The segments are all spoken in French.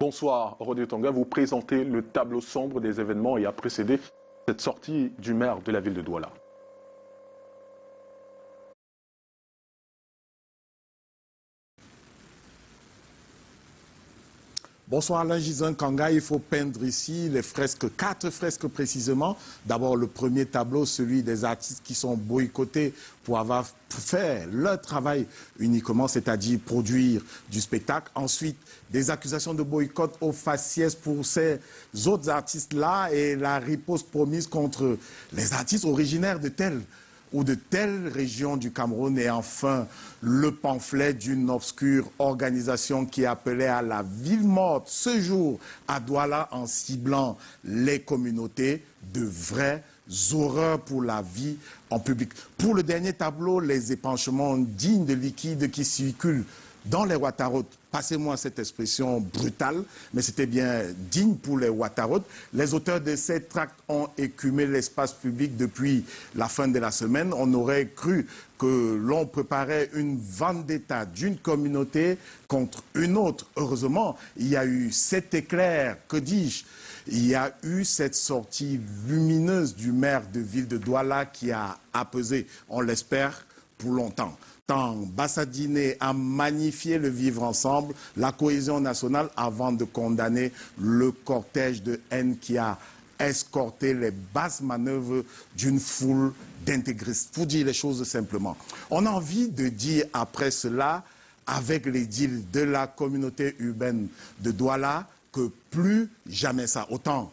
Bonsoir, Rodrigue Tonga. Vous présentez le tableau sombre des événements et a précédé cette sortie du maire de la ville de Douala. Bonsoir Alain Gisin Kanga, il faut peindre ici les fresques, 4 fresques précisément. D'abord le premier tableau, celui des artistes qui sont boycottés pour avoir fait leur travail uniquement, c'est-à-dire produire du spectacle. Ensuite, des accusations de boycott au faciès pour ces autres artistes-là et la riposte promise contre les artistes originaires de telle ou de telle région du Cameroun, et enfin le pamphlet d'une obscure organisation qui appelait à la ville morte ce jour à Douala en ciblant les communautés, de vraies horreurs pour la vie en public. Pour le dernier tableau, les épanchements dignes de liquide qui circulent dans les Ouattarautes, passez-moi cette expression brutale, mais c'était bien digne pour les Ouattarautes. Les auteurs de ces tracts ont écumé l'espace public depuis la fin de la semaine. On aurait cru que l'on préparait une vendetta d'une communauté contre une autre. Heureusement, il y a eu cet éclair, que dis-je, il y a eu cette sortie lumineuse du maire de ville de Douala qui a apaisé, on l'espère, pour longtemps. Bassadiné a magnifié le vivre ensemble, la cohésion nationale, avant de condamner le cortège de haine qui a escorté les basses manœuvres d'une foule d'intégristes. Pour dire les choses simplement, on a envie de dire après cela, avec les deals de la communauté urbaine de Douala, que plus jamais ça. Autant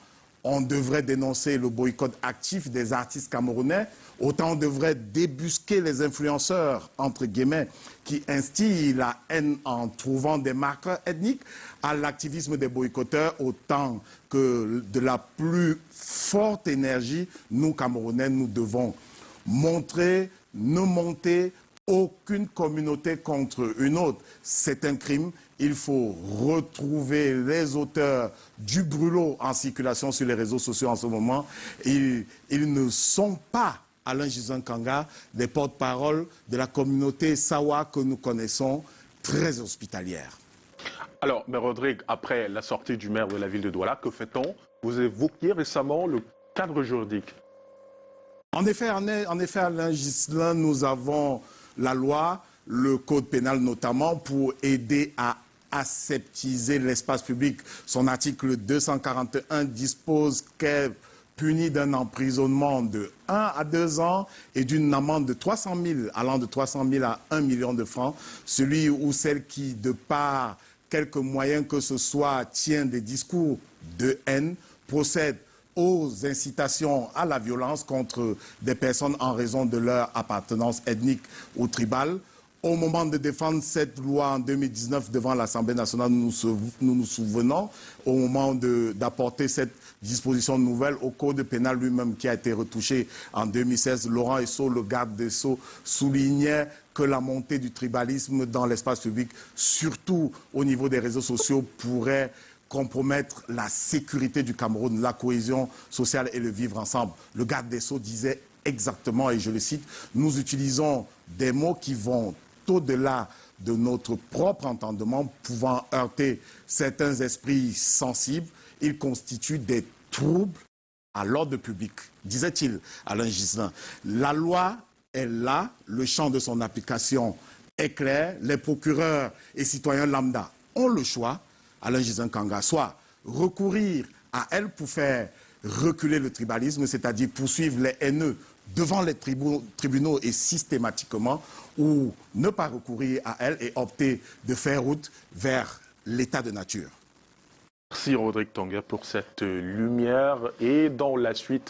on devrait dénoncer le boycott actif des artistes camerounais, autant on devrait débusquer les influenceurs, entre guillemets, qui instillent la haine en trouvant des marqueurs ethniques à l'activisme des boycotteurs, autant que de la plus forte énergie, nous, Camerounais, nous devons montrer, ne monter aucune communauté contre une autre. C'est un crime. Il faut retrouver les auteurs du brûlot en circulation sur les réseaux sociaux en ce moment. Ils ne sont pas, Alain Gisin Kanga, des porte-parole de la communauté Sawa que nous connaissons, très hospitalière. Alors, mais Rodrigue, après la sortie du maire de la ville de Douala, que fait-on? Vous évoquiez récemment le cadre juridique. En effet, Alain Gislin, nous avons la loi, le code pénal notamment, pour aider à aseptiser l'espace public. Son article 241 dispose qu'elle punit d'un emprisonnement de 1 à 2 ans et d'une amende de 300 000, allant de 300 000 à 1 million de francs, celui ou celle qui, de par quelque moyen que ce soit, tient des discours de haine, procède aux incitations à la violence contre des personnes en raison de leur appartenance ethnique ou tribale. Au moment de défendre cette loi en 2019 devant l'Assemblée nationale, nous nous souvenons, au moment d'apporter cette disposition nouvelle au code pénal lui-même qui a été retouché en 2016, Laurent Esso, le garde des Sceaux, soulignait que la montée du tribalisme dans l'espace public, surtout au niveau des réseaux sociaux, pourrait compromettre la sécurité du Cameroun, la cohésion sociale et le vivre ensemble. Le garde des Sceaux disait exactement, et je le cite, « Nous utilisons des mots qui vont au-delà de notre propre entendement, pouvant heurter certains esprits sensibles. Ils constituent des troubles à l'ordre public », disait-il, Alain Gislin. La loi est là, le champ de son application est clair, les procureurs et citoyens lambda ont le choix, Alain Gisin Kanga, soit recourir à elle pour faire reculer le tribalisme, c'est-à-dire poursuivre les haineux devant les tribunaux et systématiquement, ou ne pas recourir à elle et opter de faire route vers l'état de nature. Merci Rodrigue Tonga pour cette lumière et dans la suite